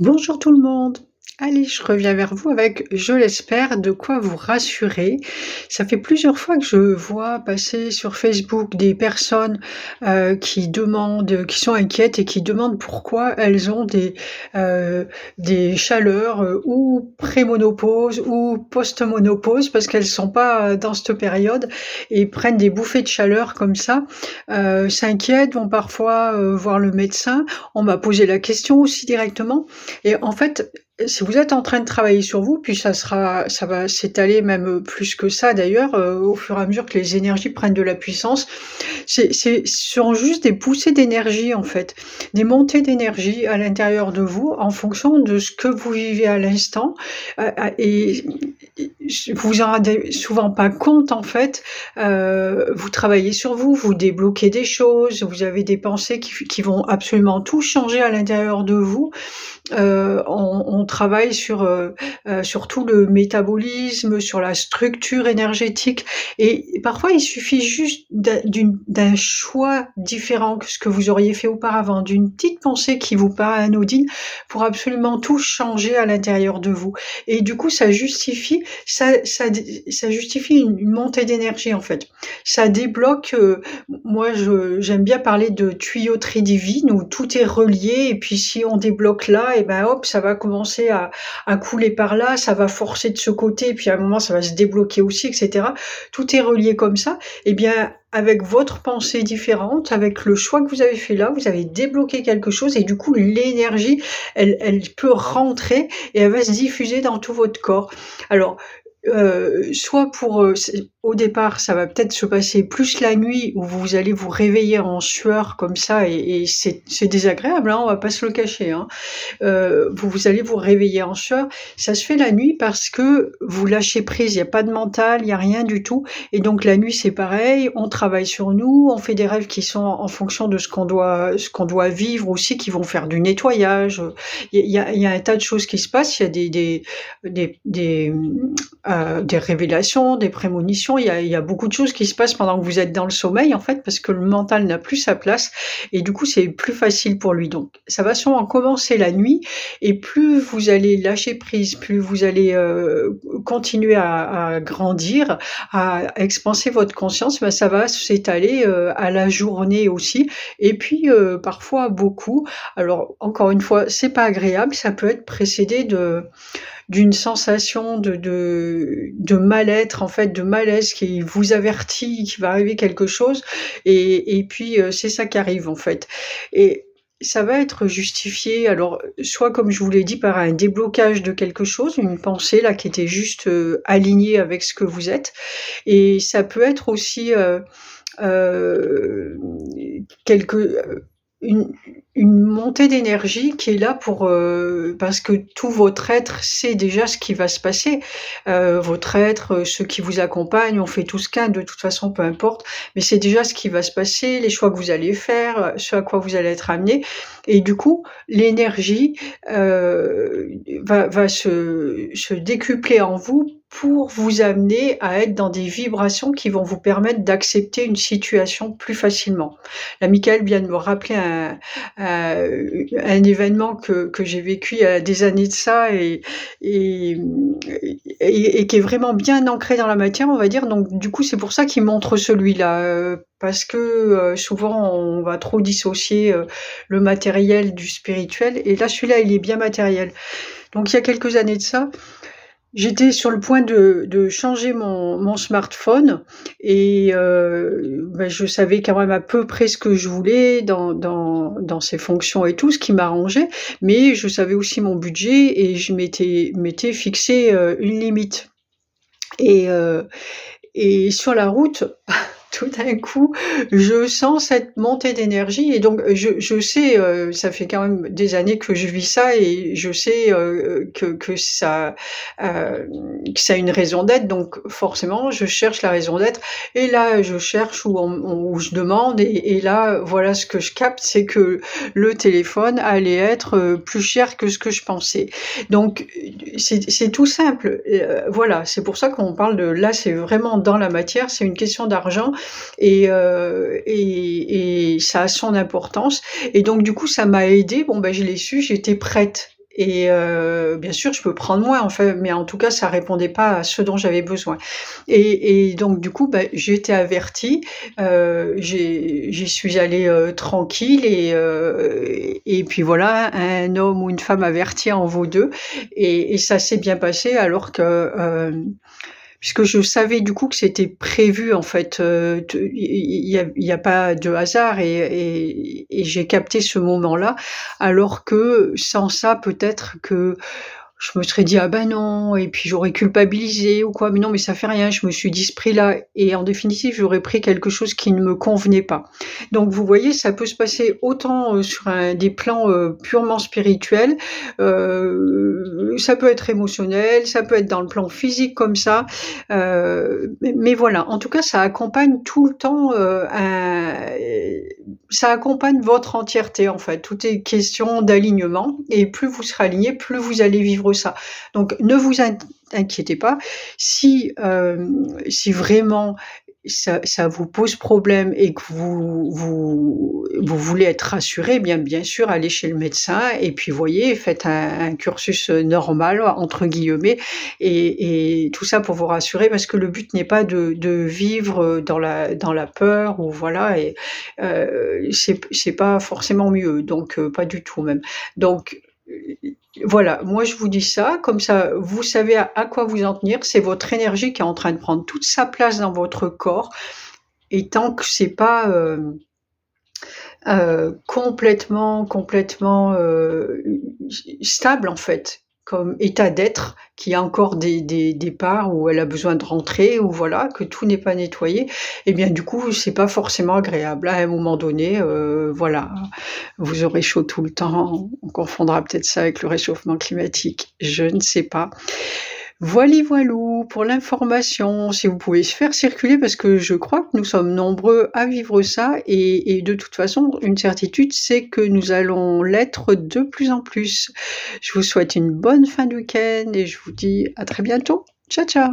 Bonjour tout le monde. Allez, je reviens vers vous avec, je l'espère, de quoi vous rassurer. Ça fait plusieurs fois que je vois passer sur Facebook des personnes qui sont inquiètes et qui demandent pourquoi elles ont des chaleurs ou prémonopause ou post-monopause parce qu'elles sont pas dans cette période et prennent des bouffées de chaleur comme ça, s'inquiètent, vont parfois voir le médecin. On m'a posé la question aussi directement et en fait, si vous êtes en train de travailler sur vous, puis ça va s'étaler même, plus que ça d'ailleurs, au fur et à mesure que les énergies prennent de la puissance, ce sont juste des poussées d'énergie en fait, des montées d'énergie à l'intérieur de vous en fonction de ce que vous vivez à l'instant, et vous vous en rendez souvent pas compte en fait, vous travaillez sur vous, vous débloquez des choses, vous avez des pensées qui vont absolument tout changer à l'intérieur de vous. On travaille sur tout le métabolisme, sur la structure énergétique et parfois il suffit juste d'un choix différent que ce que vous auriez fait auparavant, d'une petite pensée qui vous paraît anodine pour absolument tout changer à l'intérieur de vous et du coup ça justifie une montée d'énergie en fait. Ça débloque, moi j'aime bien parler de tuyauterie divine où tout est relié et puis si on débloque là et ben hop, ça va commencer à couler par là, ça va forcer de ce côté et puis à un moment ça va se débloquer aussi et cetera. Tout est relié comme ça et bien avec votre pensée différente, avec le choix que vous avez fait là, vous avez débloqué quelque chose et du coup l'énergie, elle peut rentrer et elle va se diffuser dans tout votre corps. Alors, soit pour, au départ, ça va peut-être se passer plus la nuit où vous allez vous réveiller en sueur comme ça et c'est désagréable, hein, on va pas se le cacher, hein. Vous allez vous réveiller en sueur. Ça se fait la nuit parce que vous lâchez prise, il y a pas de mental, il y a rien du tout et donc la nuit, c'est pareil, on travaille sur nous, on fait des rêves qui sont en fonction de ce qu'on doit vivre aussi, qui vont faire du nettoyage, il y a un tas de choses qui se passent. Il y a des révélations, des prémonitions, il y a beaucoup de choses qui se passent pendant que vous êtes dans le sommeil, en fait, parce que le mental n'a plus sa place et du coup, c'est plus facile pour lui. Donc ça va sûrement commencer la nuit et plus vous allez lâcher prise, plus vous allez, continuer à grandir, à expanser votre conscience, bah, ça va s'étaler, à la journée aussi et puis, parfois beaucoup. Alors encore une fois, c'est pas agréable, ça peut être précédé d'une sensation de mal-être, en fait, de malaise qui vous avertit qu'il va arriver quelque chose et puis, c'est ça qui arrive, en fait et ça va être justifié alors, soit comme je vous l'ai dit, par un déblocage de quelque chose, une pensée là qui était juste, alignée avec ce que vous êtes et ça peut être aussi, heu, quelque, une une montée d'énergie qui est là pour, parce que tout votre être sait déjà ce qui va se passer. Votre être, ceux qui vous accompagnent, on fait tous qu'un de toute façon, peu importe, mais c'est déjà ce qui va se passer, les choix que vous allez faire, ce à quoi vous allez être amenés et du coup, l'énergie, va se décupler en vous pour vous amener à être dans des vibrations qui vont vous permettre d'accepter une situation plus facilement. Là, Michael vient de me rappeler un événement que j'ai vécu il y a des années de ça et et qui est vraiment bien ancré dans la matière, on va dire. Donc du coup, c'est pour ça qu'il montre celui-là, parce que, souvent on va trop dissocier, le matériel du spirituel et là, celui-là, il est bien matériel. Donc il y a quelques années de ça, j'étais sur le point de changer mon smartphone et bah, je savais quand même à peu près ce que je voulais dans ses fonctions et tout, ce qui m'arrangeait, mais je savais aussi mon budget et je m'étais fixé, une limite et et sur la route, tout d'un coup, je sens cette montée d'énergie et donc je sais, ça fait quand même des années que je vis ça et je sais, que ça a une raison d'être donc forcément je cherche la raison d'être et là je cherche où je demande et là, voilà ce que je capte, c'est que le téléphone allait être, plus cher que ce que je pensais. Donc c'est tout simple, voilà, c'est pour ça qu'on parle de là, c'est vraiment dans la matière, c'est une question d'argent et ça a son importance et donc du coup, ça m'a aidée. Bon, ben, je l'ai su, j'étais prête. et bien sûr, je peux prendre moins, en fait, mais en tout cas, ça répondait pas à ce dont j'avais besoin et donc du coup, bah, j'ai été avertie, j'y suis allée, tranquille et puis voilà, un homme ou une femme averti en vaut 2 et ça s'est bien passé alors que, puisque je savais du coup que c'était prévu en fait, te il y a pas de hasard et j'ai capté ce moment-là, alors que sans ça peut-être que je me serais dit: «Ah ben non» et puis j'aurais culpabilisé ou quoi, mais non, mais ça fait rien, je me suis dit ce prix-là et en définitive, j'aurais pris quelque chose qui ne me convenait pas. Donc vous voyez, ça peut se passer autant, sur des plans, purement spirituels, ça peut être émotionnel, ça peut être dans le plan physique comme ça, mais voilà, en tout cas, ça accompagne tout le temps, ça accompagne votre entièreté, en fait. Tout est question d'alignement et plus vous serez aligné, plus vous allez vivre ça. Donc ne vous inquiétez pas. Si vraiment ça vous pose problème et que vous voulez être rassuré, bien sûr, allez chez le médecin et puis voyez, faites un cursus, «normal» entre guillemets et tout ça pour vous rassurer parce que le but n'est pas de vivre, dans la peur ou voilà et c'est pas forcément mieux, donc pas du tout même. Donc voilà, moi je vous dis ça, comme ça vous savez à quoi vous en tenir. C'est votre énergie qui est en train de prendre toute sa place dans votre corps et tant que c'est pas, complètement, stable en fait, comme état d'être, qu'il y a encore des parts où elle a besoin de rentrer ou voilà, que tout n'est pas nettoyé et bien du coup, c'est pas forcément agréable. À un moment donné, voilà, vous aurez chaud tout le temps. On confondra peut-être ça avec le réchauffement climatique, je ne sais pas. Voili voilou pour l'information, si vous pouvez se faire circuler parce que je crois que nous sommes nombreux à vivre ça et de toute façon, une certitude, c'est que nous allons l'être de plus en plus. Je vous souhaite une bonne fin de week-end et je vous dis à très bientôt. Ciao, ciao.